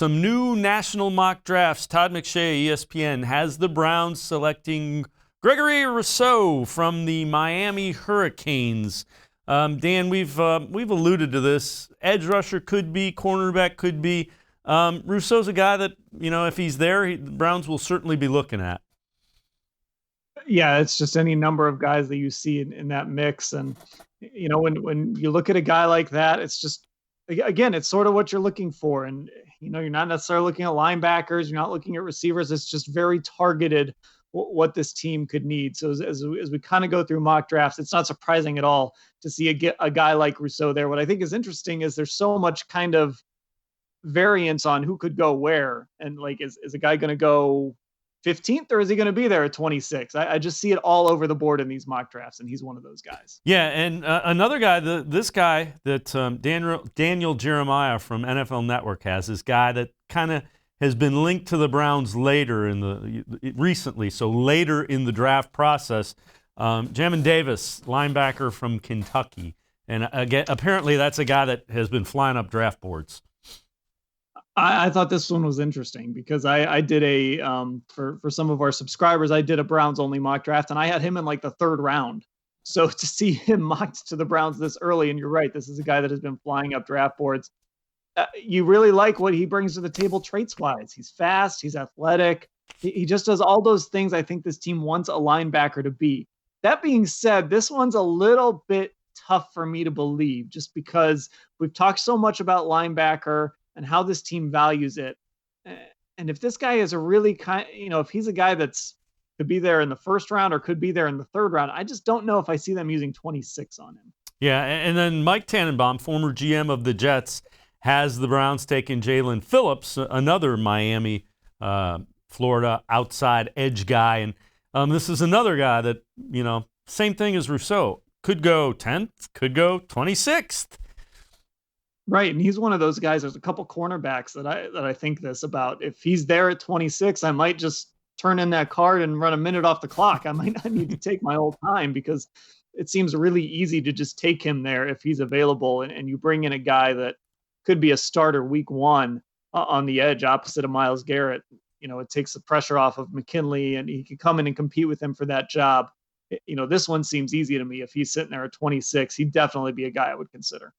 some new national mock drafts. Todd McShay, ESPN, has the Browns selecting Gregory Rousseau from the Miami Hurricanes. Dan, we've alluded to this. Edge rusher could be, cornerback could be. Rousseau's a guy that, if he's there, the Browns will certainly be looking at. Yeah, it's just any number of guys that you see in that mix. And, when you look at a guy like that, it's just, again, it's sort of what you're looking for. And, you're not necessarily looking at linebackers. You're not looking at receivers. It's just very targeted what this team could need. So as we kind of go through mock drafts, it's not surprising at all to see a guy like Rousseau there. What I think is interesting is there's so much kind of variance on who could go where. And like, is a guy going to go 15th or is he going to be there at 26? I just see it all over the board in these mock drafts, and he's one of those guys. Yeah, and another guy, this guy that Daniel Jeremiah from NFL Network has, this guy that kind of has been linked to the Browns recently, so later in the draft process. Jamin Davis, linebacker from Kentucky, and again, apparently that's a guy that has been flying up draft boards. I thought this one was interesting because I did for some of our subscribers, I did a Browns only mock draft, and I had him in like the third round. So to see him mocked to the Browns this early, and you're right, this is a guy that has been flying up draft boards. You really like what he brings to the table traits-wise. He's fast, he's athletic. He just does all those things I think this team wants a linebacker to be. That being said, this one's a little bit tough for me to believe just because we've talked so much about linebacker and how this team values it. And if this guy is a really if he's a guy that's could be there in the first round or could be there in the third round, I just don't know if I see them using 26 on him. Yeah, and then Mike Tannenbaum, former GM of the Jets, has the Browns taking Jaelan Phillips, another Miami, Florida outside edge guy. And this is another guy that, same thing as Rousseau. Could go 10th, could go 26th. Right, and he's one of those guys. There's a couple cornerbacks that I think this about. If he's there at 26, I might just turn in that card and run a minute off the clock. I might not need to take my whole time because it seems really easy to just take him there if he's available. And you bring in a guy that could be a starter week one on the edge opposite of Myles Garrett. It takes the pressure off of McKinley, and he can come in and compete with him for that job. This one seems easy to me. If he's sitting there at 26, he'd definitely be a guy I would consider.